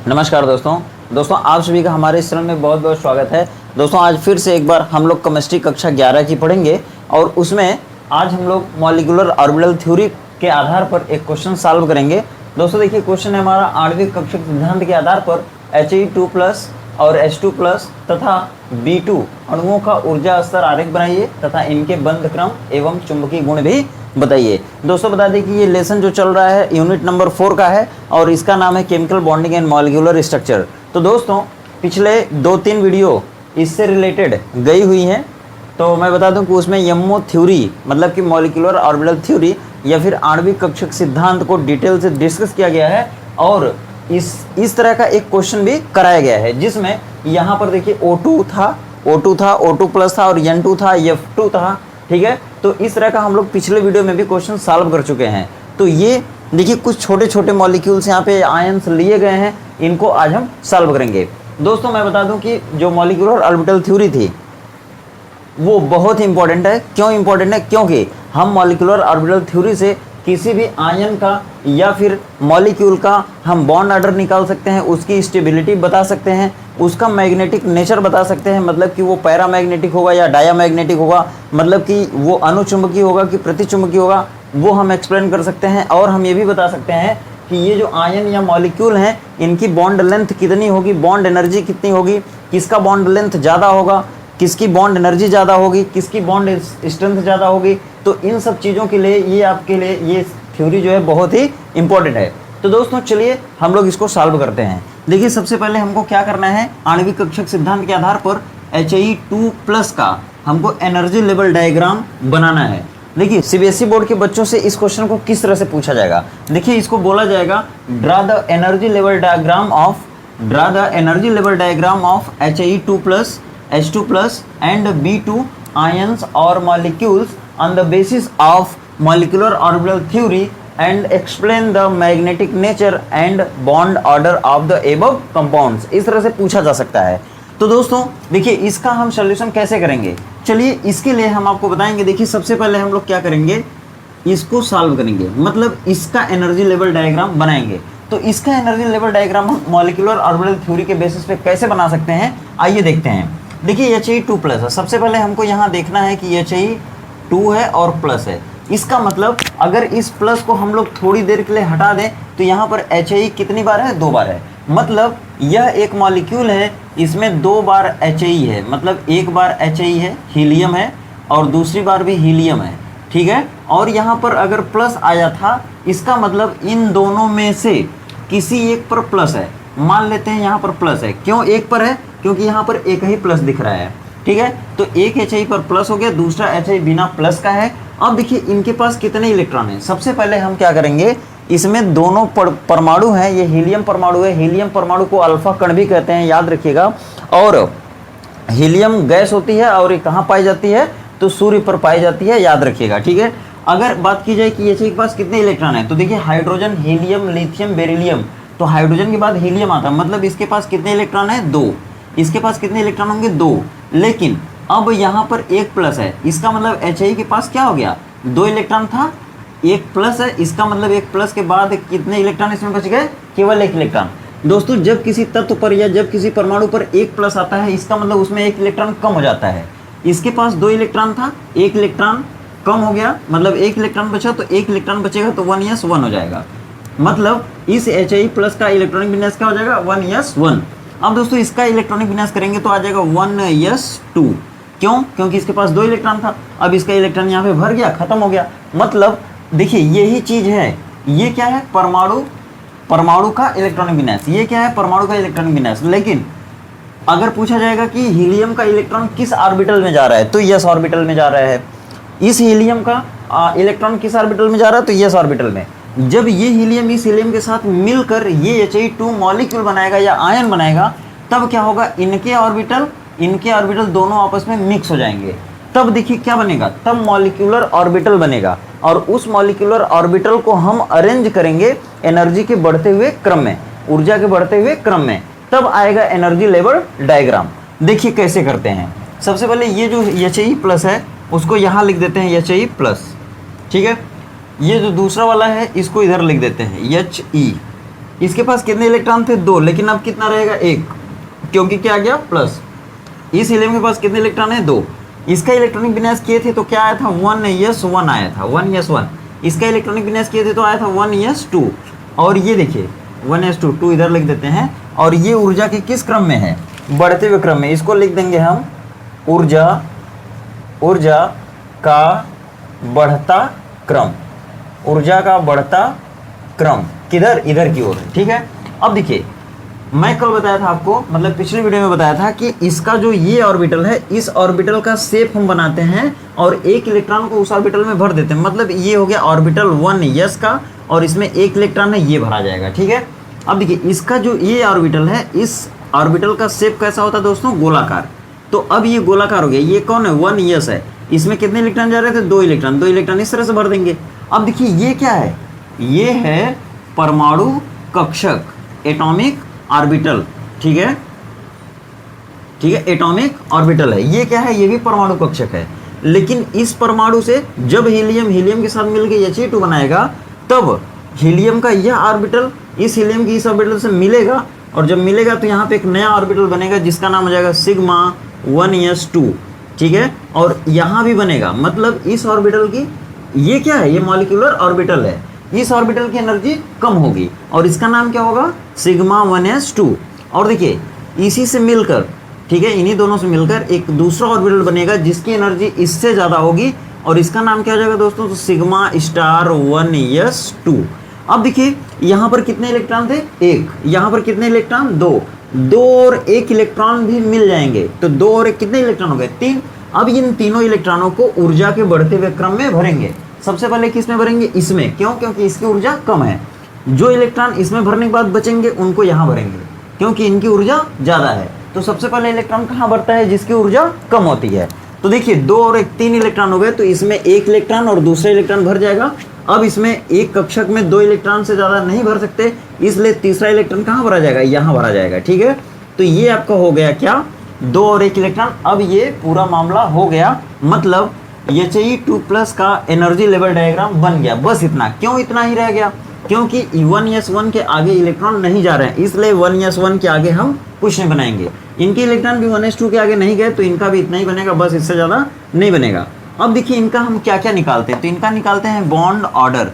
नमस्कार दोस्तों आप सभी का हमारे इस चैनल में बहुत बहुत स्वागत है। दोस्तों आज फिर से एक बार हम लोग केमिस्ट्री कक्षा 11 की पढ़ेंगे और उसमें आज हम लोग मॉलिक्यूलर ऑर्बिटल थ्योरी के आधार पर एक क्वेश्चन सॉल्व करेंगे। दोस्तों देखिए क्वेश्चन है हमारा आणविक कक्षक सिद्धांत के आधार पर He2+ और H2+ तथा B2 अणुओं का ऊर्जा स्तर आरेख बनाइए तथा इनके बंध क्रम एवं चुंबकीय गुण भी बताइए। दोस्तों बता दें कि ये लेसन जो चल रहा है यूनिट नंबर 4 का है और इसका नाम है chemical bonding and molecular structure. तो दोस्तों पिछले 2-3 वीडियो इससे रिलेटेड गई हुई हैं, तो मैं बता दूं कि उसमें एमओ थ्योरी मतलब कि मॉलिक्यूलर ऑर्बिटल थ्योरी या फिर आणविक कक्षक सिद्धांत को डिटेल से डिस्कस किया गया है और इस तरह का एक क्वेश्चन भी कराया गया है जिसमें यहाँ पर देखिए O2 था, O2+ था और N2 था, F2 था। ठीक है, तो इस तरह का हम लोग पिछले वीडियो में भी क्वेश्चन सॉल्व कर चुके हैं। तो ये देखिए कुछ छोटे छोटे मॉलिक्यूल्स यहाँ पे आयंस लिए गए हैं, इनको आज हम सॉल्व करेंगे। दोस्तों मैं बता दूं कि जो मॉलिक्यूलर ऑर्बिटल थ्योरी थी वो बहुत ही इंपॉर्टेंट है। क्यों इंपॉर्टेंट है? क्योंकि हम मॉलिक्यूलर ऑर्बिटल थ्योरी से किसी भी आयन का या फिर मॉलिक्यूल का हम बॉन्ड ऑर्डर निकाल सकते हैं, उसकी स्टेबिलिटी बता सकते हैं, उसका मैग्नेटिक नेचर बता सकते हैं, मतलब कि वो पैरामैग्नेटिक होगा या डायामैग्नेटिक होगा, मतलब कि वो अनुचुंबकीय होगा कि प्रतिचुंबकीय होगा, वो हम एक्सप्लेन कर सकते हैं। और हम ये भी बता सकते हैं कि ये जो आयन या मॉलिक्यूल हैं इनकी बॉन्ड लेंथ कितनी होगी, बॉन्ड एनर्जी कितनी होगी, किसका बॉन्ड लेंथ ज़्यादा होगा, किसकी बॉन्ड एनर्जी ज़्यादा होगी, किसकी बॉन्ड स्ट्रेंथ ज़्यादा होगी। तो इन सब चीज़ों के लिए ये आपके लिए ये थ्योरी जो है बहुत ही इंपॉर्टेंट है। तो दोस्तों चलिए हम लोग इसको सॉल्व करते हैं। देखिए सबसे पहले हमको क्या करना है, आणविक कक्षक सिद्धांत के आधार पर He2+ का हमको एनर्जी लेवल डायग्राम बनाना है। देखिए सीबीएसई बोर्ड के बच्चों से इस क्वेश्चन को किस तरह से पूछा जाएगा। देखिए इसको बोला जाएगा draw the energy level diagram of He2+, H2+ and B2 ions or molecules on the basis of molecular orbital theory and explain the magnetic nature and bond order of the above compounds। इस तरह से पूछा जा सकता है। तो दोस्तों देखिए इसका हम सॉल्यूशन कैसे करेंगे, चलिए इसके लिए हम आपको बताएंगे। देखिए सबसे पहले हम लोग क्या करेंगे, इसको सॉल्व करेंगे, मतलब इसका एनर्जी लेवल डायग्राम बनाएंगे। तो इसका एनर्जी लेवल डायग्राम हम मॉलिक्यूलर ऑर्बिटल थ्योरी के बेसिस पे कैसे बना सकते हैं, आइए देखते हैं। देखिए He2+ है, सबसे पहले हमको यहाँ देखना है कि He2 है और प्लस है। इसका मतलब अगर इस प्लस को हम लोग थोड़ी देर के लिए हटा दें तो यहाँ पर He कितनी बार है, 2 बार है। मतलब यह एक मॉलिक्यूल है, इसमें 2 बार He है, मतलब एक बार He है, हीलियम है, और दूसरी बार भी हीलियम है। ठीक है, और यहाँ पर अगर प्लस आया था इसका मतलब इन दोनों में से किसी एक पर प्लस है। मान लेते हैं यहाँ पर प्लस है। क्यों एक पर है? क्योंकि यहाँ पर एक ही प्लस दिख रहा है। ठीक है, तो एक He पर प्लस हो गया, दूसरा He बिना प्लस का है। अब देखिए इनके पास कितने इलेक्ट्रॉन हैं। सबसे पहले हम क्या करेंगे, इसमें दोनों परमाणु हैं, ये हीलियम परमाणु है, हीलियम परमाणु को अल्फा कण भी कहते हैं, याद रखिएगा। और हीलियम गैस होती है और ये कहाँ पाई जाती है, तो सूर्य पर पाई जाती है, याद रखिएगा। ठीक है, अगर बात की जाए कि He के पास कितने इलेक्ट्रॉन हैं, तो देखिए हाइड्रोजन, हीलियम, लिथियम, बेरिलियम। तो हाइड्रोजन के बाद हीलियम आता है, मतलब इसके पास कितने इलेक्ट्रॉन है, 2। इसके पास कितने इलेक्ट्रॉन होंगे, 2। लेकिन अब यहाँ पर एक प्लस है, इसका मतलब He के पास क्या हो गया, 2 इलेक्ट्रॉन था, एक प्लस है, इसका मतलब एक प्लस के बाद कितने इलेक्ट्रॉन इसमें बच गए, केवल 1 इलेक्ट्रॉन। दोस्तों जब किसी तत्व पर या जब किसी परमाणु पर एक प्लस आता है इसका मतलब उसमें 1 इलेक्ट्रॉन कम हो जाता है। इसके पास 2 इलेक्ट्रॉन था, 1 इलेक्ट्रॉन कम हो गया, मतलब 1 इलेक्ट्रॉन बचा, तो 1 इलेक्ट्रॉन बचेगा तो 1s1 हो जाएगा। मतलब इस He+ का इलेक्ट्रॉनिक विन्यास क्या हो जाएगा, 1s1। अब दोस्तों इसका इलेक्ट्रॉनिक विन्यास करेंगे तो आ जाएगा 1s2। क्यों? क्योंकि इसके पास 2 इलेक्ट्रॉन था, अब इसका इलेक्ट्रॉन यहाँ पे भर गया, खत्म हो गया। मतलब देखिए यही चीज है, ये क्या है, परमाणु का इलेक्ट्रॉनिक विन्यास। ये क्या है, परमाणु का इलेक्ट्रॉनिक विन्यास। लेकिन अगर पूछा जाएगा कि हीलियम का इलेक्ट्रॉन किस ऑर्बिटल में जा रहा है, तो यस ऑर्बिटल में जा रहा है। इस हीलियम का इलेक्ट्रॉन किस ऑर्बिटल में जा रहा है, तो यस ऑर्बिटल में। जब ये हीलियम इस हीलियम के साथ मिलकर ये He2 मॉलिक्यूल बनाएगा या आयन बनाएगा, तब क्या होगा, इनके ऑर्बिटल दोनों आपस में मिक्स हो जाएंगे। तब देखिए क्या बनेगा, तब मॉलिक्यूलर ऑर्बिटल बनेगा और उस मॉलिक्यूलर ऑर्बिटल को हम अरेंज करेंगे एनर्जी के बढ़ते हुए क्रम में, ऊर्जा के बढ़ते हुए क्रम में, तब आएगा एनर्जी लेवल डायग्राम। देखिए कैसे करते हैं। सबसे पहले ये जो He+ है उसको यहाँ लिख देते हैं He+। ठीक है, ये जो दूसरा वाला है इसको इधर लिख देते हैं He। इसके पास कितने इलेक्ट्रॉन थे? 2, लेकिन अब कितना रहेगा? 1, क्योंकि क्या आ गया? प्लस। इस हीलियम के पास कितने इलेक्ट्रॉन है? 2। इसका इलेक्ट्रॉनिक विन्यास किए थे तो क्या आया था? 1s1 आया था, 1s1। इसका इलेक्ट्रॉनिक विन्यास किए थे तो आया था 1s2। और ये देखिए 1s2, 2 इधर लिख देते हैं। और ये ऊर्जा के किस क्रम में है? बढ़ते हुए क्रम में। इसको लिख देंगे हम ऊर्जा का बढ़ता क्रम। ऊर्जा का बढ़ता क्रम किधर? इधर की ओर, ठीक है। अब देखिए, मैं कल बताया था आपको, मतलब पिछले वीडियो में बताया था कि इसका जो ये ऑर्बिटल है, इस ऑर्बिटल का शेप हम बनाते हैं और एक इलेक्ट्रॉन को उस ऑर्बिटल में भर देते हैं। मतलब ये हो गया ऑर्बिटल 1s का, और इसमें एक इलेक्ट्रॉन है, ये भरा जाएगा, ठीक है। अब देखिए, इसका जो ये ऑर्बिटल है, इस ऑर्बिटल का शेप कैसा होता है दोस्तों? गोलाकार। तो अब ये गोलाकार हो गया। ये कौन है? 1s है। इसमें कितने इलेक्ट्रॉन जा रहे थे? 2 इलेक्ट्रॉन। 2 इलेक्ट्रॉन इस तरह से भर देंगे। अब देखिए, ये क्या है? ये है परमाणु कक्षक, एटॉमिक ऑर्बिटल, ठीक है, ठीक है, एटॉमिक ऑर्बिटल है। ये क्या है? ये भी परमाणु कक्षक है। लेकिन इस परमाणु से जब हीलियम के साथ मिलकर He2 बनाएगा, तब हीलियम का यह ऑर्बिटल इस हीलियम की इस ऑर्बिटल से मिलेगा, और जब मिलेगा तो यहाँ पे एक नया ऑर्बिटल बनेगा जिसका नाम हो जाएगा सिग्मा 1s2, ठीक है। और यहाँ भी बनेगा, मतलब इस ऑर्बिटल की, ये क्या है? ये मॉलिक्यूलर ऑर्बिटल है। इस ऑर्बिटल की एनर्जी कम होगी और इसका नाम क्या होगा? Sigma 1s2। और देखिए, इसी से मिलकर, ठीक है, इन्हीं दोनों से मिलकर एक दूसरा ऑर्बिटल बनेगा जिसकी एनर्जी इससे ज़्यादा होगी, और इसका नाम क्या हो जाएगा दोस्तों? तो सिग्मा स्टार 1s2। अब देखिए, यहाँ पर कितने इलेक्ट्रॉन थे? 1। यहाँ पर कितने इलेक्ट्रॉन? 2। 2 और 1 इलेक्ट्रॉन भी मिल जाएंगे, तो 2 और 1 कितने इलेक्ट्रॉन हो गए? 3। अब इन तीनों इलेक्ट्रॉनों को ऊर्जा के बढ़ते हुए क्रम में भरेंगे। सबसे पहले किस में भरेंगे? इसमें। क्यों? क्योंकि इसकी ऊर्जा कम है। जो इलेक्ट्रॉन इसमें भरने के बाद बचेंगे उनको यहाँ भरेंगे, क्योंकि इनकी ऊर्जा ज़्यादा है। तो सबसे पहले इलेक्ट्रॉन कहाँ बढ़ता है? जिसकी ऊर्जा कम होती है। तो देखिए, 2 और 1 3 इलेक्ट्रॉन हो गए, तो इसमें 1 इलेक्ट्रॉन और दूसरा इलेक्ट्रॉन भर जाएगा। अब इसमें एक कक्षक में 2 इलेक्ट्रॉन से ज़्यादा नहीं भर सकते, इसलिए तीसरा इलेक्ट्रॉन कहाँ भरा जाएगा? यहाँ भरा जाएगा, ठीक है। तो ये आपका हो गया क्या? 2 और 1 इलेक्ट्रॉन। अब ये पूरा मामला हो गया, मतलब He2+ का एनर्जी लेवल डायग्राम बन गया। बस इतना। क्यों इतना ही रह गया? क्योंकि 1s1 के आगे इलेक्ट्रॉन नहीं जा रहे हैं, इसलिए 1s1 के आगे हम कुछ नहीं बनाएंगे। इनके इलेक्ट्रॉन भी 1s2 के आगे नहीं गए, तो इनका भी इतना ही बनेगा, बस इससे ज़्यादा नहीं बनेगा। अब देखिए, इनका हम क्या क्या निकालते हैं? तो इनका निकालते हैं बॉन्ड ऑर्डर।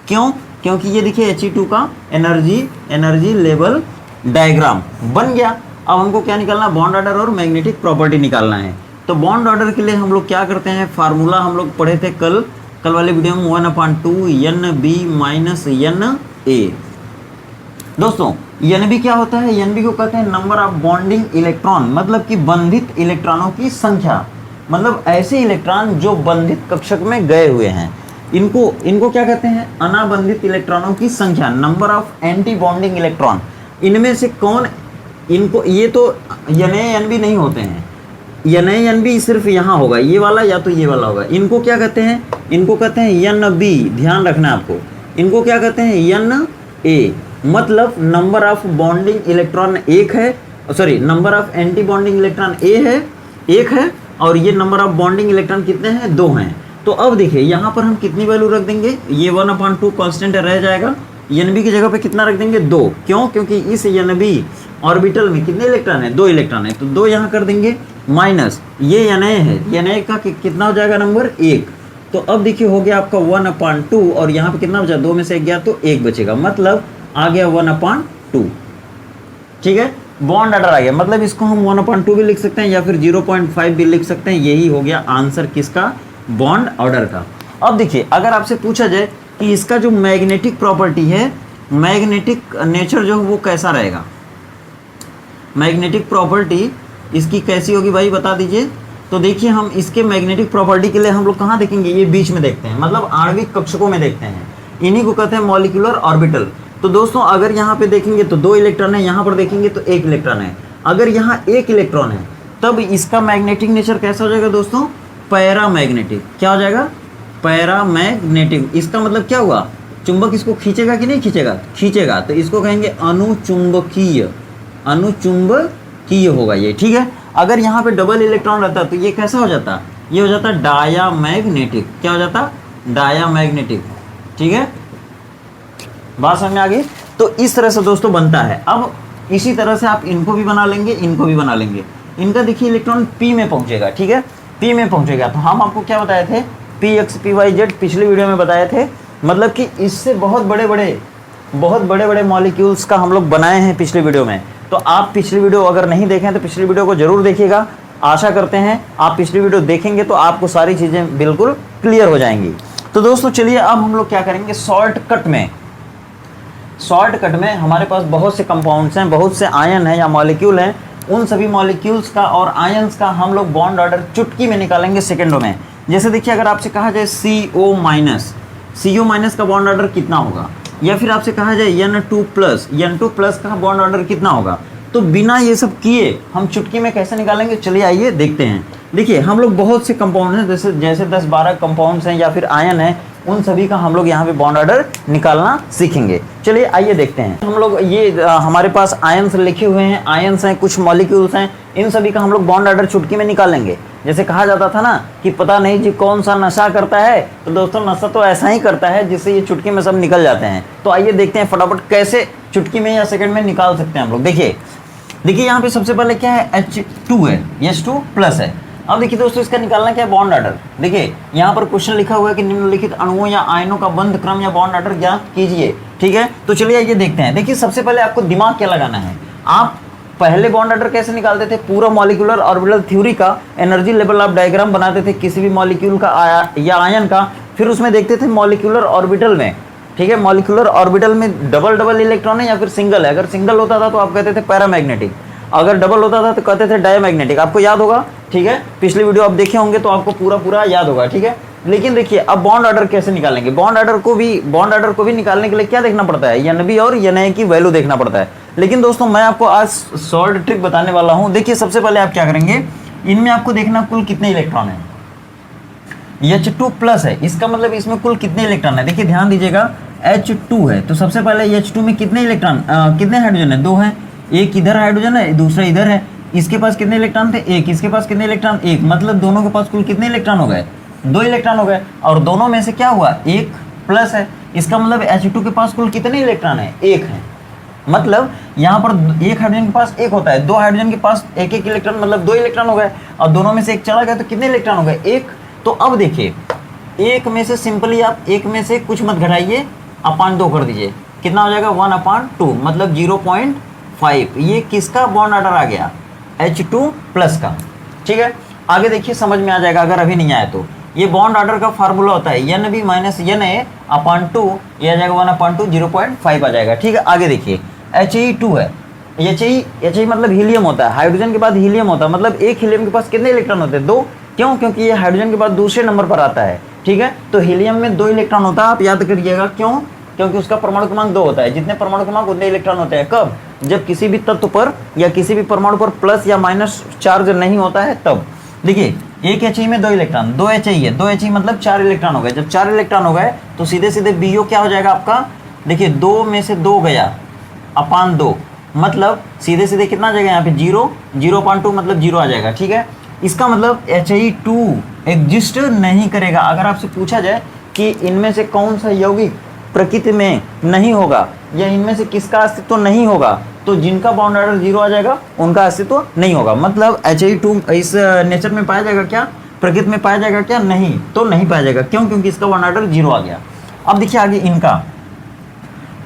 क्यों? क्योंकि ये देखिए He2 का एनर्जी लेवल डायग्राम बन गया। अब हमको क्या निकालना? बॉन्ड ऑर्डर और मैग्नेटिक प्रॉपर्टी निकालना है। तो बॉन्ड ऑर्डर के लिए हम लोग क्या करते हैं? फार्मूला हम लोग पढ़े थे कल वाले वीडियो में, 1/2 NB - NA। दोस्तों, NB क्या होता है? NB को कहते हैं नंबर ऑफ बॉन्डिंग इलेक्ट्रॉन, मतलब कि बंधित इलेक्ट्रॉनों की संख्या। मतलब ऐसे इलेक्ट्रॉन जो बंधित कक्षक में गए हुए हैं, इनको क्या कहते हैं? अनाबंधित इलेक्ट्रॉनों की संख्या, number of anti bonding electron. इनमें से कौन इनको? ये तो NA-NB नहीं होते हैं। NA-NB सिर्फ यहाँ होगा, ये वाला या तो ये वाला होगा। इनको क्या कहते हैं? इनको कहते हैं NB। ध्यान रखना है आपको। इनको क्या कहते हैं? NA। मतलब नंबर ऑफ बॉन्डिंग इलेक्ट्रॉन 1 है, sorry, number of anti bonding electron 1 है, और ये नंबर ऑफ बॉन्डिंग इलेक्ट्रॉन कितने हैं? 2 हैं। तो अब देखिए, यहाँ पर हम कितनी वैल्यू रख देंगे? ये 1/2 कांस्टेंट रह जाएगा। NB की जगह पे कितना रख देंगे? 2। क्यों? क्योंकि इस NB ऑर्बिटल में कितने इलेक्ट्रॉन है? 2 इलेक्ट्रॉन है, तो 2 यहाँ कर देंगे, माइनस ये NA है, NA का कितना हो जाएगा? नंबर 1। तो अब देखिए, हो गया आपका 1/2, और यहाँ पे कितना बचा? 2 में से 1 गया तो 1 बचेगा, मतलब आ गया 1/2, ठीक है। बॉन्ड ऑर्डर आ गया, मतलब इसको हम 1/2 भी लिख सकते हैं या फिर 0.5 भी लिख सकते हैं। यही हो गया आंसर किसका? बॉन्ड ऑर्डर का। अब देखिए, अगर आपसे पूछा जाए कि इसका जो मैग्नेटिक प्रॉपर्टी है, मैग्नेटिक नेचर जो है वो कैसा रहेगा? मैग्नेटिक प्रॉपर्टी इसकी कैसी होगी भाई, बता दीजिए। तो देखिए, हम इसके मैग्नेटिक प्रॉपर्टी के लिए हम लोग कहाँ देखेंगे? ये बीच में देखते हैं, मतलब आणविक कक्षकों में देखते हैं। इन्हीं को कहते हैं मॉलिक्यूलर ऑर्बिटल। तो दोस्तों, अगर यहाँ पे देखेंगे तो 2 इलेक्ट्रॉन है, यहाँ पर देखेंगे तो 1 इलेक्ट्रॉन है। अगर यहाँ 1 इलेक्ट्रॉन है, तब इसका मैग्नेटिक नेचर कैसा हो जाएगा दोस्तों? पैरामैग्नेटिक। क्या हो जाएगा? पैरामैग्नेटिक। इसका मतलब क्या हुआ? चुंबक इसको खींचेगा कि नहीं खींचेगा? खींचेगा, तो इसको कहेंगे अनुचुंबकीय। अनुचुंबकीय होगा ये, ठीक है। अगर यहाँ पे डबल इलेक्ट्रॉन रहता तो ये कैसा हो जाता? ये हो जाता डायामैग्नेटिक। क्या हो जाता? डायामैग्नेटिक, ठीक है। बात समझ में आ गई? तो इस तरह से दोस्तों बनता है। अब इसी तरह से आप इनको भी बना लेंगे, इनको भी बना लेंगे। इनका देखिए इलेक्ट्रॉन P में पहुंचेगा, ठीक है, P में पहुंचेगा। तो हम आपको क्या बताए थे, Px Py पिछले वीडियो में बताए थे, मतलब कि इससे बहुत बड़े बड़े मॉलिक्यूल्स का हम लोग बनाए हैं पिछले वीडियो में। तो आप पिछली वीडियो अगर नहीं देखें तो पिछली वीडियो को जरूर देखिएगा। आशा करते हैं आप पिछली वीडियो देखेंगे तो आपको सारी चीज़ें बिल्कुल क्लियर हो जाएंगी। तो दोस्तों चलिए अब हम लोग क्या करेंगे, शॉर्टकट में हमारे पास बहुत से कंपाउंड्स हैं, बहुत से आयन हैं या मॉलिक्यूल हैं। उन सभी मॉलिक्यूल्स का और आयंस का हम लोग बॉन्ड ऑर्डर चुटकी में निकालेंगे, सेकंडों में। जैसे देखिए अगर आपसे कहा जाए CO माइनस का बॉन्ड ऑर्डर कितना होगा, या फिर आपसे कहा जाए N2 प्लस का बॉन्ड ऑर्डर कितना होगा, तो बिना ये सब किए हम चुटकी में कैसे निकालेंगे, चलिए आइए देखते हैं। देखिए हम लोग बहुत से कंपाउंड हैं, जैसे 10-12 कंपाउंड्स हैं या फिर आयन है, उन सभी का हम लोग यहाँ पे बॉन्ड ऑर्डर निकालना सीखेंगे। चलिए आइए देखते हैं। हम लोग ये हमारे पास आयन्स लिखे हुए हैं, आयन्स हैं, कुछ मॉलिक्यूल्स हैं, इन सभी का हम लोग बॉन्ड ऑर्डर चुटकी में निकालेंगे। जैसे कहा जाता था ना कि पता नहीं जी कौन सा नशा करता है, तो दोस्तों नशा तो ऐसा ही करता है जिससे ये चुटकी में सब निकल जाते हैं। तो आइए देखते हैं फटाफट कैसे चुटकी में या सेकंड में निकाल सकते हैं हम लोग। देखिए यहाँ पे सबसे पहले क्या है, H2 है, H2 प्लस है। अब देखिए दोस्तों इसका निकालना क्या है, बॉन्ड ऑर्डर। देखिए यहाँ पर क्वेश्चन लिखा हुआ है कि निम्नलिखित अणुओं या आयनों का बंध क्रम या बॉन्ड ऑर्डर ज्ञात कीजिए, ठीक है। तो चलिए ये देखते हैं। देखिए सबसे पहले आपको दिमाग क्या लगाना है, आप पहले बॉन्ड ऑर्डर कैसे निकालते थे, पूरा मॉलिक्यूलर ऑर्बिटल थ्योरी का एनर्जी लेवल ऑफ डायग्राम बनाते थे किसी भी मॉलिक्यूल का या आयन का, फिर उसमें देखते थे मॉलिक्यूलर ऑर्बिटल में, ठीक है, मॉलिक्यूलर ऑर्बिटल में डबल इलेक्ट्रॉन है या फिर सिंगल है। अगर सिंगल होता था तो आप कहते थे पैरामैग्नेटिक, अगर डबल होता था तो कहते थे डायमैग्नेटिक। आपको याद होगा, ठीक है, पिछले वीडियो आप देखे होंगे तो आपको पूरा याद होगा, ठीक है। लेकिन देखिए अब बॉन्ड ऑर्डर कैसे निकालेंगे, बॉन्ड ऑर्डर को भी निकालने के लिए क्या देखना पड़ता है, Nb और Na की वैल्यू देखना पड़ता है। लेकिन दोस्तों मैं आपको आज शॉर्ट ट्रिक बताने वाला हूं। देखिए सबसे पहले आप क्या करेंगे, इनमें आपको देखना कुल कितने इलेक्ट्रॉन है। H2 प्लस है, इसका मतलब इसमें कुल कितने इलेक्ट्रॉन है। देखिए ध्यान दीजिएगा, H2 है तो सबसे पहले H2 में कितने इलेक्ट्रॉन, कितने हाइड्रोजन है, 2 है, एक इधर हाइड्रोजन है, दूसरा इधर है। इसके पास कितने इलेक्ट्रॉन थे, एक, इसके पास कितने इलेक्ट्रॉन, एक, मतलब दोनों के पास कुल कितने इलेक्ट्रॉन हो गए, 2 इलेक्ट्रॉन हो गए। और दोनों में से क्या हुआ, एक प्लस है, इसका मतलब H2 के पास कुल कितने इलेक्ट्रॉन है, एक है। मतलब यहाँ पर एक हाइड्रोजन के पास एक होता है, 2 हाइड्रोजन के पास एक इलेक्ट्रॉन, मतलब 2 इलेक्ट्रॉन हो गए। और दोनों में से एक चला गया तो कितने इलेक्ट्रॉन हो गए, एक। तो अब देखिए एक में से सिंपली आप एक में से कुछ मत घटाइए, अपान 2 कर दीजिए, कितना हो जाएगा 1/2, मतलब 0.5। ये किसका बॉन्ड ऑर्डर आ गया, H2 प्लस का, ठीक है। आगे देखिए समझ में आ जाएगा अगर अभी नहीं आया तो। ये बॉन्ड ऑर्डर का फार्मूला होता है Nb माइनस Na/2, ये आ जाएगा 1/2, 0.5 आ जाएगा, ठीक है। आगे देखिए He2 है, He मतलब हीलियम होता है, हाइड्रोजन के बाद हीलियम होता है, मतलब एक हीलियम के पास कितने इलेक्ट्रॉन होते हैं, 2। क्यों, क्योंकि ये हाइड्रोजन के बाद दूसरे नंबर पर आता है, ठीक है। तो हीलियम में 2 इलेक्ट्रॉन होता है, आप याद करिएगा, क्यों, क्योंकि उसका परमाणु क्रमांक 2 होता है। जितने परमाणु क्रमांक उतने इलेक्ट्रॉन होते हैं, कब, जब किसी भी तत्व पर या किसी भी परमाणु पर प्लस या माइनस चार्ज नहीं होता है तब। देखिए एक He में 2 इलेक्ट्रॉन, 2 He है, 2 He मतलब 4 इलेक्ट्रॉन हो गए। जब 4 इलेक्ट्रॉन हो गए तो सीधे सीधे BO क्या हो जाएगा आपका, देखिए 2 में से 2 गया, अपान 2, मतलब सीधे सीधे कितना आ जाएगा यहाँ पे 0/2 मतलब 0 आ जाएगा, ठीक है। इसका मतलब He2 एग्जिस्ट नहीं करेगा। अगर आपसे पूछा जाए कि इनमें से कौन सा यौगिक प्रकृति में नहीं होगा या इनमें से किसका अस्तित्व नहीं होगा, तो जिनका बॉन्ड ऑर्डर 0 आ जाएगा उनका अस्तित्व नहीं होगा। मतलब He2 इस नेचर में पाया जाएगा क्या, प्रकृति में पाया जाएगा क्या, नहीं, तो नहीं पाया जाएगा। क्यों, क्योंकि इसका बॉन्ड ऑर्डर 0 आ गया। अब देखिए आगे इनका,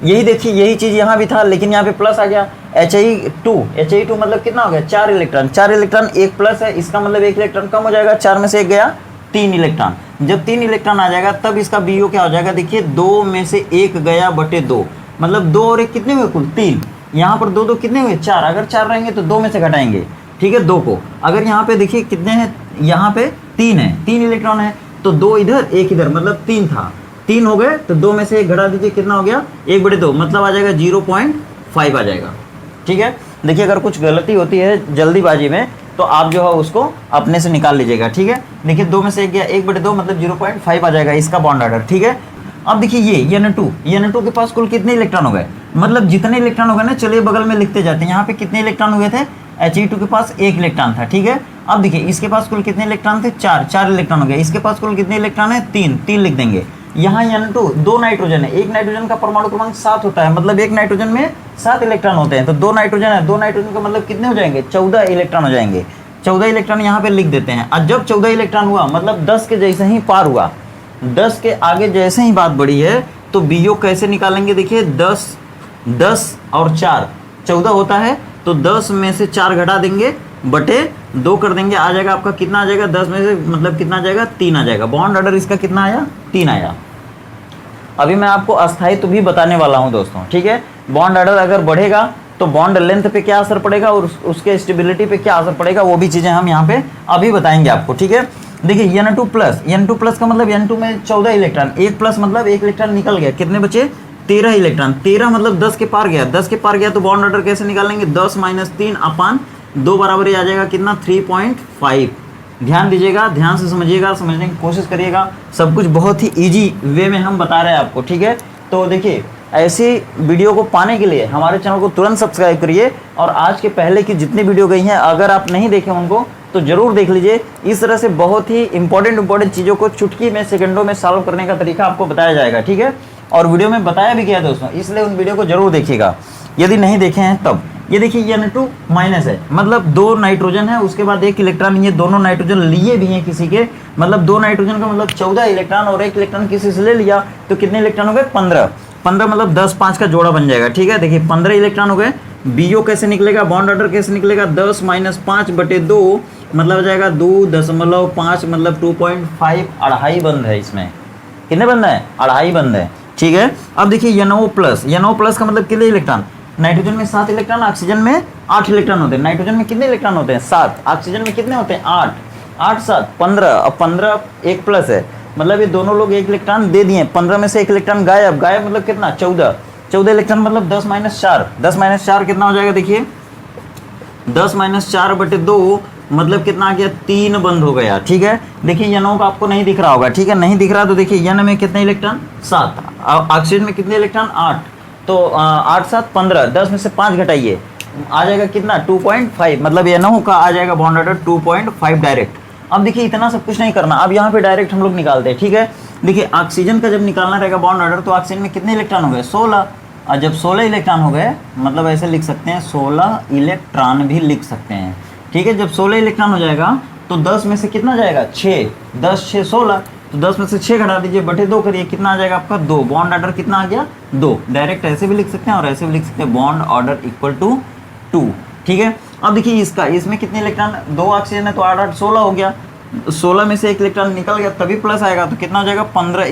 यही देखिए यही चीज़ यहाँ भी था, लेकिन यहाँ पे प्लस आ गया। He2 मतलब कितना हो गया, 4 इलेक्ट्रॉन, 4 इलेक्ट्रॉन, एक प्लस है, इसका मतलब 1 इलेक्ट्रॉन कम हो जाएगा, 4 में से 1 गया, 3 इलेक्ट्रॉन। जब 3 इलेक्ट्रॉन आ जाएगा तब इसका BO क्या हो जाएगा, देखिए 2 में से 1 गया बटे 2, मतलब 2 और 1 कितने हुए, कुल 3। यहाँ पर 2 कितने हुए, 4। अगर 4 रहेंगे तो 2 में से घटाएंगे, ठीक है, 2 को। अगर यहाँ पे देखिए कितने हैं, यहाँ पे 3 है, 3 इलेक्ट्रॉन है, तो 2 इधर 1 इधर, मतलब 3 था, 3 हो गए, तो 2 में से 1 घटा दीजिए, कितना हो गया, 1/2, मतलब आ जाएगा 0.5 आ जाएगा, ठीक है। देखिए अगर कुछ गलती होती है जल्दीबाजी में तो आप जो है उसको अपने से निकाल लीजिएगा, ठीक है। देखिए 2 में से 1 गया, 1/2 मतलब 0.5 आ जाएगा इसका बॉन्ड ऑर्डर, ठीक है। अब देखिए ये N2 के पास कुल कितने इलेक्ट्रॉन हो गए, मतलब जितने इलेक्ट्रॉन हो गए ना, चलिए बगल में लिखते जाते हैं। यहाँ पे कितने इलेक्ट्रॉन हुए थे, He2 के पास 1 इलेक्ट्रॉन था, ठीक है। अब देखिए इसके पास कुल कितने इलेक्ट्रॉन थे, 4 इलेक्ट्रॉन हो गए। इसके पास कुल कितने इलेक्ट्रॉन है, 3 लिख देंगे। यहाँ N2 दो नाइट्रोजन है, एक नाइट्रोजन का परमाणु क्रमांक 7 होता है, मतलब एक नाइट्रोजन में 7 इलेक्ट्रॉन होते हैं, तो दो नाइट्रोजन है, दो नाइट्रोजन का मतलब कितने हो जाएंगे, 14 इलेक्ट्रॉन हो जाएंगे। 14 इलेक्ट्रॉन यहाँ पे लिख देते हैं। और जब 14 इलेक्ट्रॉन हुआ मतलब 10 के जैसे ही पार हुआ, 10 के आगे जैसे ही बात बढ़ी है तो बीओ कैसे निकालेंगे, देखिए 10 और 4 14 होता है, तो 10 में से 4 घटा देंगे बटे 2 कर देंगे, आ जाएगा आपका कितना आ जाएगा, 10 में से मतलब कितना आ जाएगा, 3 आ जाएगा। बॉन्ड ऑर्डर इसका कितना आया, 3 आया। अभी मैं आपको अस्थायित्व भी बताने वाला हूं दोस्तों, ठीक है। बॉन्ड ऑर्डर अगर बढ़ेगा तो बॉन्ड लेंथ पे क्या असर पड़ेगा और उसके स्टेबिलिटी पे क्या असर पड़ेगा, वो भी चीज़ें हम यहाँ पे अभी बताएंगे आपको, ठीक है। देखिए N2 प्लस का मतलब N2 में 14 इलेक्ट्रॉन, 1 प्लस मतलब 1 इलेक्ट्रॉन निकल गया, कितने बचे, 13 इलेक्ट्रॉन। 13 मतलब 10 के पार गया, 10 के पार गया तो बॉन्ड ऑर्डर कैसे निकालेंगे, 10 - 3 अपान 2 बराबर ही आ जाएगा कितना, 3.5। ध्यान दीजिएगा, ध्यान से समझिएगा, समझने की कोशिश करिएगा, सब कुछ बहुत ही इजी वे में हम बता रहे हैं आपको, ठीक है। तो देखिए ऐसी वीडियो को पाने के लिए हमारे चैनल को तुरंत सब्सक्राइब करिए, और आज के पहले की जितनी वीडियो गई हैं अगर आप नहीं देखे उनको तो ज़रूर देख लीजिए। इस तरह से बहुत ही इंपॉर्टेंट चीज़ों को चुटकी में, सेकंडों में सॉल्व करने का तरीका आपको बताया जाएगा, ठीक है। और वीडियो में बताया भी गया दोस्तों, इसलिए उन वीडियो को जरूर देखिएगा यदि नहीं देखे हैं तब। ये देखिए N2 माइनस है, मतलब 2 नाइट्रोजन है, उसके बाद 1 इलेक्ट्रॉन, ये दोनों नाइट्रोजन लिए भी हैं किसी के, मतलब 2 नाइट्रोजन का मतलब 14 इलेक्ट्रॉन, और 1 इलेक्ट्रॉन किसी से ले लिया तो कितने इलेक्ट्रॉन हो गए, 15 मतलब 10 5 का जोड़ा बन जाएगा, ठीक है। देखिए 15 इलेक्ट्रॉन हो गए। बीओ कैसे निकलेगा, बॉन्ड ऑर्डर कैसे निकलेगा, 10 - 5 बटे 2 मतलब हो जाएगा 2.5 मतलब 2.5, अढ़ाई बंद है इसमें, कितने बंद है, अढ़ाई बंद है, ठीक है। अब देखिए NO प्लस का मतलब कितने इलेक्ट्रॉन, नाइट्रोजन में 7 इलेक्ट्रॉन, ऑक्सीजन में 8 इलेक्ट्रॉन होते हैं। नाइट्रोजन में कितने इलेक्ट्रॉन होते हैं, 7, ऑक्सीजन में कितने होते हैं, 8, 8 7 15, अब 15 1 प्लस है, मतलब ये दोनों लोग 1 इलेक्ट्रॉन दे दिए, 15 में से 1 इलेक्ट्रॉन गायब मतलब कितना, 14 इलेक्ट्रॉन मतलब 10 - 4 कितना हो जाएगा, देखिए 10 - 4 बटे 2 मतलब कितना आ गया, 3 बंद हो गया, ठीक है। देखिए NO का आपको नहीं दिख रहा होगा, ठीक है, नहीं दिख रहा तो देखिए N में कितने इलेक्ट्रॉन, 7, ऑक्सीजन में कितने इलेक्ट्रॉन, 8, तो 8 7 15, 10 में से 5 घटाइए, आ जाएगा कितना, 2.5, मतलब NO का आ जाएगा बॉन्ड ऑर्डर 2.5 डायरेक्ट। अब देखिए इतना सब कुछ नहीं करना, अब यहाँ पे डायरेक्ट हम लोग निकालते हैं, ठीक है। देखिए ऑक्सीजन का जब निकालना रहेगा बॉन्ड ऑर्डर, तो ऑक्सीजन में कितने इलेक्ट्रॉन हो गए, 16, और जब 16 इलेक्ट्रॉन हो गए मतलब ऐसे लिख सकते हैं, 16 इलेक्ट्रॉन भी लिख सकते हैं, ठीक है। जब 16 इलेक्ट्रॉन हो जाएगा तो 10 में से कितना जाएगा, 6, 10 6 16, तो 10 में से 6 घटा दीजिए बटे 2 करिए, कितना आ जाएगा आपका, 2। बॉन्ड ऑर्डर कितना आ गया, 2। डायरेक्ट ऐसे भी लिख सकते हैं और ऐसे भी लिख सकते हैं, बॉन्ड ऑर्डर इक्वल टू 2, ठीक है। अब देखिए इसमें कितने इलेक्ट्रॉन, 2 ऑक्सीजन है तो 8 8 16 हो गया, 16 में से 1 इलेक्ट्रॉन निकल गया तभी प्लस आएगा, तो कितना हो जाएगा, 15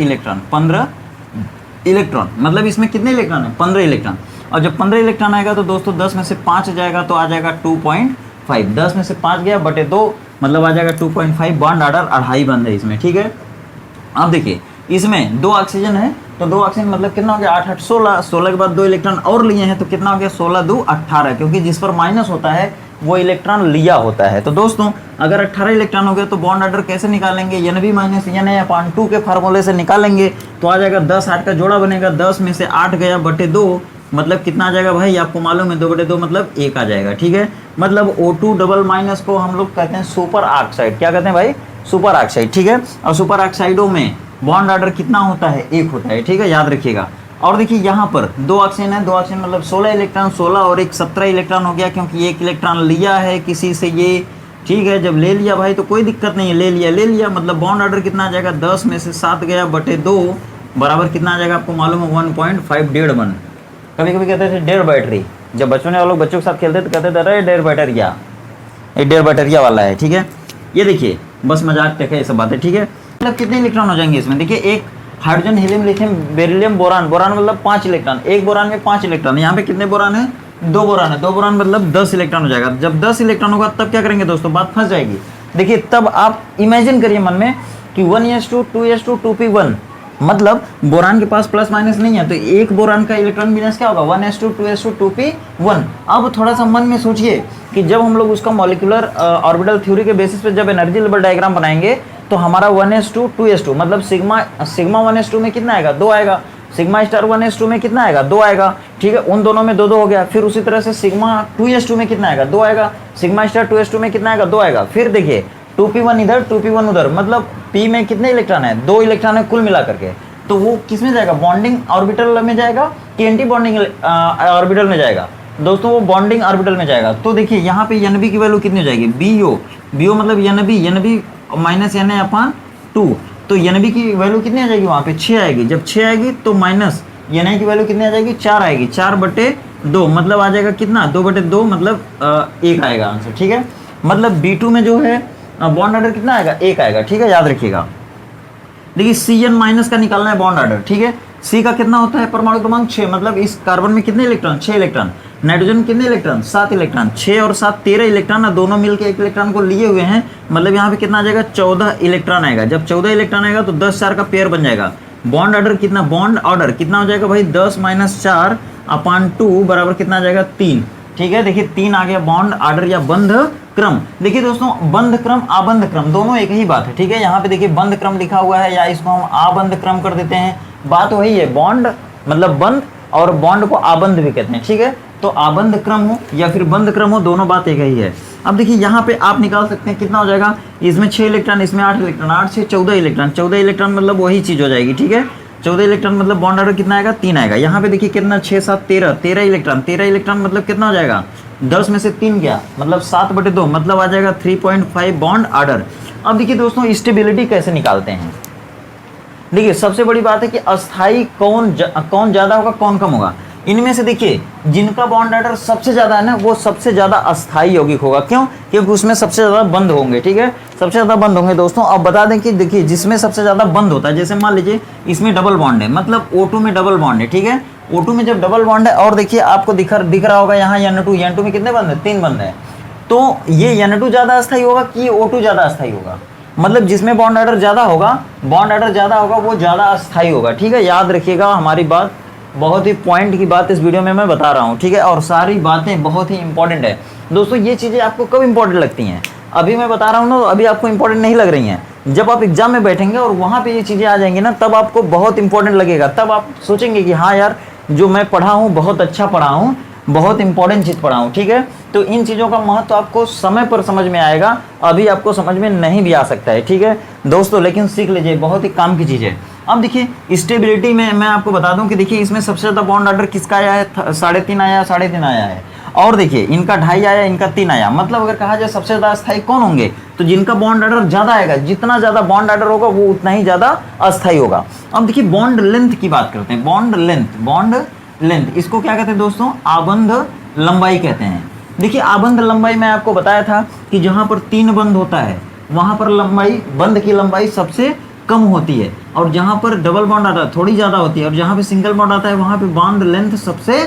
इलेक्ट्रॉन, मतलब इसमें कितने इलेक्ट्रॉन है, 15 इलेक्ट्रॉन। और जब 15 इलेक्ट्रॉन आएगा तो दोस्तों 10 में से 5 जाएगा तो आ जाएगा 2.5, 10 में से 5 गया बटे 2 मतलब आ जाएगा 2.5, बॉन्ड ऑर्डर अढ़ाई बंद है इसमें, ठीक है। अब देखिए इसमें 2 ऑक्सीजन है तो 2 ऑक्सीजन मतलब कितना हो गया, 8 8 16, 16 के बाद 2 इलेक्ट्रॉन और लिए हैं तो कितना हो गया, 16 2 18, क्योंकि जिस पर माइनस होता है वो इलेक्ट्रॉन लिया होता है। तो दोस्तों अगर 18 इलेक्ट्रॉन हो गए तो बॉन्ड ऑर्डर कैसे निकालेंगे, NB - Na/2 के फार्मूले से निकालेंगे, तो आ जाएगा 10 8 का जोड़ा बनेगा, 10 में से 8 गया बटे 2 मतलब कितना आ जाएगा भाई, आपको मालूम है 2 बटे 2 मतलब 1 आ जाएगा, ठीक है। मतलब O2 डबल माइनस को हम लोग कहते हैं सुपर ऑक्साइड, क्या कहते हैं भाई, सुपर ऑक्साइड, ठीक है। और सुपर ऑक्साइडों में बॉन्ड ऑर्डर कितना होता है, 1 होता है, ठीक है, याद रखिएगा। और देखिए यहाँ पर 2 ऑक्सीजन है, 2 ऑक्सीजन मतलब 16 इलेक्ट्रॉन, 16 और 1 17 इलेक्ट्रॉन हो गया, क्योंकि 1 इलेक्ट्रॉन लिया है किसी से ये, ठीक है। जब ले लिया भाई तो कोई दिक्कत नहीं है, ले लिया मतलब बॉन्ड ऑर्डर कितना आ जाएगा, 10 में से 7 गया बटे 2 बराबर कितना आ जाएगा, आपको मालूम है 1.5 डेढ़ बन। कभी कभी कहते थे डेढ़ बैटरी, जब बचपन में लोग बच्चों के साथ खेलते तो कहते थे अरे डेढ़ बैटरिया, ये डेढ़ बैटरिया वाला है, ठीक है। ये देखिए बस मजाक तक है ये सब बातें, ठीक है। मतलब कितने इलेक्ट्रॉन हो जाएंगे इसमें, देखिए एक hydrogen helium lithium beryllium boron, boron मतलब 5 इलेक्ट्रॉन, एक बोरान में 5 इलेक्ट्रॉन, यहाँ पे कितने बोरान है, 2 बोरान है, 2 बोरान मतलब 10 इलेक्ट्रॉन हो जाएगा। जब 10 इलेक्ट्रॉन होगा तब क्या करेंगे दोस्तों, बात फंस जाएगी। देखिए तब आप इमेजिन करिए मन में कि 1s2 2s2 2p1, मतलब बोरान के पास प्लस माइनस नहीं है तो एक बोरान का इलेक्ट्रॉन विन्यास क्या होगा, 1s2 2s2 2p1। अब थोड़ा सा मन में सोचिए कि जब हम लोग उसका मॉलिक्यूलर ऑर्बिटल थ्योरी के बेसिस पे जब एनर्जी लेवल डायग्राम बनाएंगे तो हमारा 1s2 2s2 मतलब सिग्मा 1s2 में कितना आएगा, 2 आएगा, सिग्मा स्टार 1s2 में कितना आएगा, 2 आएगा, ठीक है। उन दोनों में 2 2 हो गया। फिर उसी तरह से सिग्मा 2s2 में कितना आएगा, 2 आएगा, सिग्मा स्टार 2s2 में कितना आएगा, 2 आएगा। फिर देखिए 2p1 इधर 2p1 उधर, मतलब p में कितने इलेक्ट्रॉन है, 2 इलेक्ट्रॉन है कुल मिला करके। तो वो किस में जाएगा, बॉन्डिंग ऑर्बिटल में जाएगा कि एंटी बॉन्डिंग ऑर्बिटल में जाएगा। दोस्तों वो बॉन्डिंग ऑर्बिटल में जाएगा। तो देखिए यहाँ पे Nb की वैल्यू कितनी हो जाएगी, BO मतलब Nb माइनस Na/2, तो Nb की वैल्यू कितनी आ जाएगी, वहाँ पे 6 आएगी। जब 6 आएगी तो माइनस Na की वैल्यू कितनी आ जाएगी, 4 आएगी। 4/2 मतलब आ जाएगा कितना, 2/2 मतलब 1 आएगा आंसर। ठीक है, मतलब B2 में जो है बॉन्ड ऑर्डर कितना आएगा, 1 आएगा। ठीक है, याद रखिएगा। देखिए Cn माइनस का निकालना है बॉन्ड ऑर्डर। ठीक है, C का कितना होता है, परमाणु क्रमांक 6, मतलब इस कार्बन में कितने इलेक्ट्रॉन, 6 इलेक्ट्रॉन। नाइट्रोजन कितने इलेक्ट्रॉन, 7 इलेक्ट्रॉन। 6 और 7 13 इलेक्ट्रॉन ना, दोनों मिलकर 1 इलेक्ट्रॉन को लिए हुए हैं, मतलब यहाँ पे कितना आ जाएगा, 14 इलेक्ट्रॉन आएगा। जब 14 इलेक्ट्रॉन आएगा तो 10-4 का पेयर बन जाएगा। बॉन्ड ऑर्डर कितना, बॉन्ड ऑर्डर कितना हो जाएगा भाई, 10 - 4/2 बराबर कितना आ जाएगा, 3। ठीक है, देखिए 3 आ गया बॉन्ड ऑर्डर या बंध क्रम। देखिए दोस्तों, बंध क्रम आबंध क्रम दोनों एक ही बात है। ठीक है, यहाँ पे देखिए बंध क्रम लिखा हुआ है, या इसको हम आबंध क्रम कर देते हैं, बात वही है। बॉन्ड मतलब बंध, और बॉन्ड को आबंध भी कहते हैं। ठीक है, तो आबंध क्रम हो या फिर बंध क्रम हो, दोनों बात एक ही है। अब देखिए यहाँ पे आप निकाल सकते हैं कितना हो जाएगा, इसमें 6 इलेक्ट्रॉन, इसमें 8 इलेक्ट्रॉन, 8 से 14 इलेक्ट्रॉन। 14 इलेक्ट्रॉन मतलब वही चीज़ हो जाएगी। ठीक है, 14 इलेक्ट्रॉन मतलब बॉन्ड ऑर्डर कितना आएगा, 3 आएगा। यहाँ पे देखिए कितना, 6 7 13 13 इलेक्ट्रॉन। 13 इलेक्ट्रॉन मतलब कितना हो जाएगा, 10 में से 3 गया, मतलब 7/2 मतलब आ जाएगा 3.5 बॉन्ड ऑर्डर। अब देखिए दोस्तों, स्टेबिलिटी कैसे निकालते हैं। देखिए सबसे बड़ी बात है कि अस्थाई कौन ज़्यादा होगा, कौन कम होगा। इनमें से देखिए जिनका बॉन्ड ऑर्डर सबसे ज़्यादा है ना, वो सबसे ज़्यादा अस्थाई यौगिक होगा। क्यों, क्योंकि उसमें सबसे ज़्यादा बंद होंगे। ठीक है, सबसे ज़्यादा बंद होंगे। दोस्तों अब बता दें कि देखिए जिसमें सबसे ज़्यादा बंद होता है, जैसे मान लीजिए इसमें डबल बॉन्ड है, मतलब O2 में डबल बॉन्ड है। ठीक है, O2 में जब डबल बॉन्ड है, और देखिए आपको दिख रहा होगा यहाँ N2 में कितने बंद है, 3 बंद है। तो ये N2 ज़्यादा अस्थाई होगा कि O2 ज़्यादा अस्थाई होगा, मतलब जिसमें बॉन्ड ऑर्डर ज़्यादा होगा, वो ज़्यादा अस्थाई होगा। ठीक है, याद रखिएगा हमारी बात, बहुत ही पॉइंट की बात इस वीडियो में मैं बता रहा हूँ। ठीक है, और सारी बातें बहुत ही इंपॉर्टेंट है। दोस्तों ये चीज़ें आपको कब इंपॉर्टेंट लगती हैं, अभी मैं बता रहा हूँ ना, अभी आपको इंपॉर्टेंट नहीं लग रही हैं। जब आप एग्जाम में बैठेंगे और वहाँ पे ये चीज़ें आ जाएंगी ना, तब आपको बहुत इंपॉर्टेंट लगेगा। तब आप सोचेंगे कि हाँ यार, जो मैं पढ़ा हूँ बहुत अच्छा पढ़ा हूँ, बहुत इंपॉर्टेंट चीज़ पढ़ा हूँ। ठीक है, तो इन चीज़ों का महत्व आपको समय पर समझ में आएगा, अभी आपको समझ में नहीं भी आ सकता है। ठीक है दोस्तों, लेकिन सीख लीजिए, बहुत ही काम की चीज़ है। अब देखिए स्टेबिलिटी में मैं आपको बता दूं कि देखिए इसमें सबसे ज़्यादा बॉन्ड ऑर्डर किसका आया है, 3.5 आया, 3.5 आया है। और देखिए इनका 2.5 आया, इनका 3 आया। मतलब अगर कहा जाए सबसे ज़्यादा अस्थायी कौन होंगे, तो जिनका बॉन्ड ऑर्डर ज़्यादा आएगा, जितना ज़्यादा बॉन्ड ऑर्डर होगा वो उतना ही ज़्यादा अस्थायी होगा। अब देखिए बॉन्ड लेंथ की बात करते हैं। बॉन्ड लेंथ इसको क्या कहते हैं दोस्तों, आबंध लंबाई कहते हैं। देखिए आबंध लंबाई मैं आपको बताया था कि जहाँ पर 3 बंध होता है वहाँ पर बंध की लंबाई सबसे कम होती है, और जहाँ पर डबल बॉन्ड आता है थोड़ी ज़्यादा होती है, और जहाँ पे सिंगल बॉन्ड आता है वहाँ पे बॉन्ड लेंथ सबसे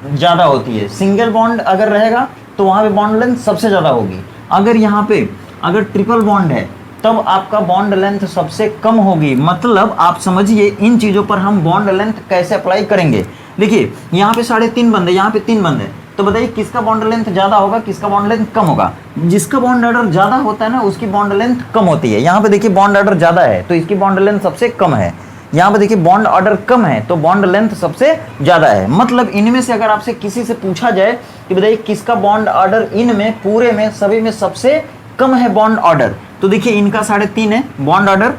ज़्यादा होती है। सिंगल बॉन्ड अगर रहेगा तो वहाँ पे बॉन्ड लेंथ सबसे ज़्यादा होगी। अगर यहाँ पे अगर ट्रिपल बॉन्ड है तब आपका बॉन्ड लेंथ सबसे कम होगी। मतलब आप समझिए इन चीज़ों पर हम बॉन्ड लेंथ कैसे अप्लाई करेंगे। देखिए यहाँ पे 3.5 बंद है, यहाँ पे 3 बंद है, तो बताइए किसका बॉन्ड लेंथ ज़्यादा होगा, किसका बॉन्ड लेंथ कम होगा। जिसका बॉन्ड ऑर्डर ज़्यादा होता है ना, उसकी बॉन्ड लेंथ कम होती है। यहाँ पे देखिए बॉन्ड ऑर्डर ज़्यादा है तो इसकी बॉन्ड लेंथ सबसे कम है। यहाँ पे देखिए बॉन्ड ऑर्डर कम है तो बॉन्ड लेंथ सबसे ज़्यादा है। मतलब इनमें से अगर आपसे किसी से पूछा जाए कि बताइए किसका बॉन्ड ऑर्डर इनमें पूरे में सभी में सबसे कम है बॉन्ड ऑर्डर, तो देखिए इनका 3.5 है बॉन्ड ऑर्डर,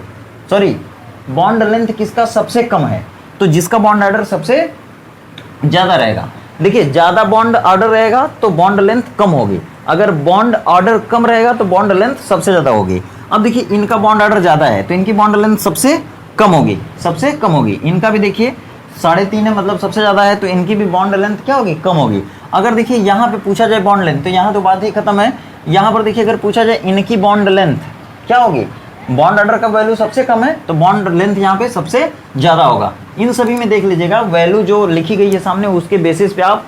बॉन्ड लेंथ किसका सबसे कम है, तो जिसका बॉन्ड ऑर्डर सबसे ज़्यादा रहेगा। देखिए ज़्यादा बॉन्ड ऑर्डर रहेगा तो बॉन्ड लेंथ कम होगी, अगर बॉन्ड ऑर्डर कम रहेगा तो बॉन्ड लेंथ सबसे ज़्यादा होगी। अब देखिए इनका बॉन्ड ऑर्डर ज़्यादा है तो इनकी बॉन्ड लेंथ सबसे कम होगी। इनका भी देखिए 3.5 है, मतलब सबसे ज़्यादा है, तो इनकी भी बॉन्ड लेंथ क्या होगी, कम होगी। अगर देखिए यहाँ पे पूछा जाए बॉन्ड लेंथ तो यहाँ तो बात ही खत्म है। यहाँ पर देखिए अगर पूछा जाए इनकी बॉन्ड लेंथ क्या होगी, बॉन्ड ऑर्डर का वैल्यू सबसे कम है तो बॉन्ड लेंथ यहाँ पे सबसे ज़्यादा होगा। इन सभी में देख लीजिएगा वैल्यू जो लिखी गई है सामने, उसके बेसिस पे आप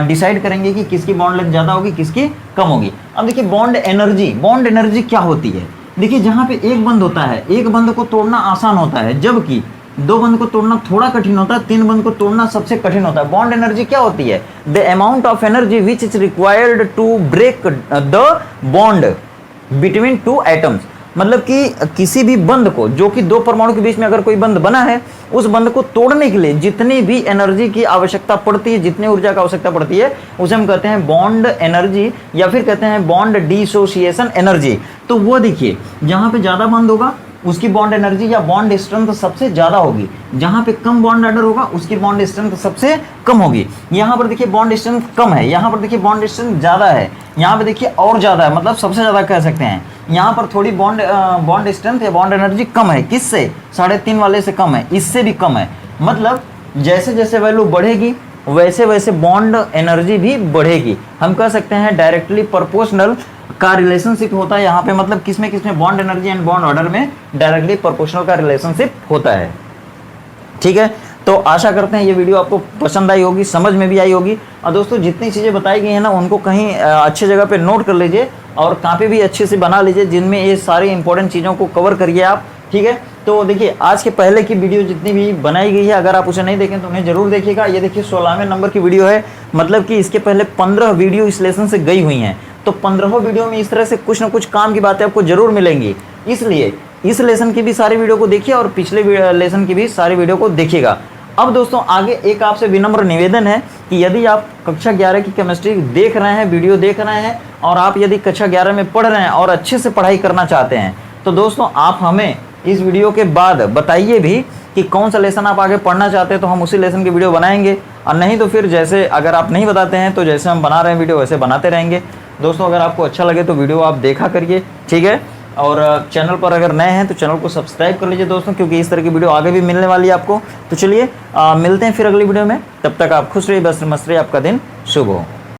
डिसाइड करेंगे कि किसकी बॉन्ड लेंथ ज़्यादा होगी, किसकी कम होगी। अब देखिए बॉन्ड एनर्जी क्या होती है। देखिए जहाँ पे एक बंद होता है, एक बंद को तोड़ना आसान होता है, जबकि 2 बंद को तोड़ना थोड़ा कठिन होता है, 3 बंद को तोड़ना सबसे कठिन होता है। बॉन्ड एनर्जी क्या होती है, the amount of energy which is required to break the bond between 2 atoms. मतलब कि किसी भी बंद को, जो कि 2 परमाणु के बीच में अगर कोई बंद बना है, उस बंद को तोड़ने के लिए जितनी भी एनर्जी की आवश्यकता पड़ती है, जितनी ऊर्जा की आवश्यकता पड़ती है, उसे हम कहते हैं बॉन्ड एनर्जी या फिर कहते हैं बॉन्ड डिसोसिएशन एनर्जी। तो वो देखिए जहाँ पे ज़्यादा बंद होगा उसकी बॉन्ड एनर्जी या बॉन्ड स्ट्रेंथ सबसे ज़्यादा होगी। जहाँ पे कम बॉन्ड ऑर्डर होगा उसकी बॉन्ड स्ट्रेंथ सबसे कम होगी। यहाँ पर देखिए बॉन्ड स्ट्रेंथ कम है, यहाँ पर देखिए बॉन्ड स्ट्रेंथ ज़्यादा है, यहाँ पे देखिए और ज़्यादा है, मतलब सबसे ज़्यादा कह सकते हैं। यहाँ पर थोड़ी बॉन्ड स्ट्रेंथ या बॉन्ड एनर्जी कम है, किससे? 3.5 वाले से कम है, इससे भी कम है। मतलब जैसे जैसे वैल्यू बढ़ेगी वैसे वैसे बॉन्ड एनर्जी भी बढ़ेगी। हम कह सकते हैं डायरेक्टली प्रोपोर्शनल का रिलेशनशिप होता है यहाँ पे, मतलब किसमें किसमें bond energy and bond order में डायरेक्टली प्रोपोर्शनल का रिलेशनशिप होता है। ठीक है, तो आशा करते हैं ये वीडियो आपको पसंद आई होगी, समझ में भी आई होगी। और दोस्तों जितनी चीज़ें बताई गई हैं ना उनको कहीं अच्छी जगह पे नोट कर लीजिए और कॉपी भी अच्छे से बना लीजिए जिनमें ये सारी इंपॉर्टेंट चीज़ों को कवर करिए आप। ठीक है, तो देखिए आज के पहले की वीडियो जितनी भी बनाई गई है अगर आप उसे नहीं देखें तो उन्हें जरूर देखिएगा। ये देखिए 16वें नंबर की वीडियो है, मतलब कि इसके पहले 15 वीडियो इस लेसन से गई हुई हैं। तो 15 वीडियो में इस तरह से कुछ ना कुछ काम की बातें आपको जरूर मिलेंगी, इसलिए इस लेसन की भी सारी वीडियो को देखिए और पिछले लेसन की भी सारी वीडियो को देखिएगा। अब दोस्तों आगे एक आपसे विनम्र निवेदन है कि यदि आप कक्षा 11 की केमिस्ट्री देख रहे हैं, वीडियो देख रहे हैं और आप यदि कक्षा 11 में पढ़ रहे हैं और अच्छे से पढ़ाई करना चाहते हैं तो दोस्तों आप हमें इस वीडियो के बाद बताइए भी कि कौन सा लेसन आप आगे पढ़ना चाहते हैं, तो हम उसी लेसन की वीडियो बनाएंगे। और नहीं तो फिर जैसे अगर आप नहीं बताते हैं तो जैसे हम बना रहे हैं वीडियो वैसे बनाते रहेंगे। दोस्तों अगर आपको अच्छा लगे तो वीडियो आप देखा करिए, ठीक है। और चैनल पर अगर नए हैं तो चैनल को सब्सक्राइब कर लीजिए दोस्तों, क्योंकि इस तरह की वीडियो आगे भी मिलने वाली है आपको। तो चलिए मिलते हैं फिर अगली वीडियो में, तब तक आप खुश रहिए, बस मस्त रहिए, आपका दिन शुभ हो।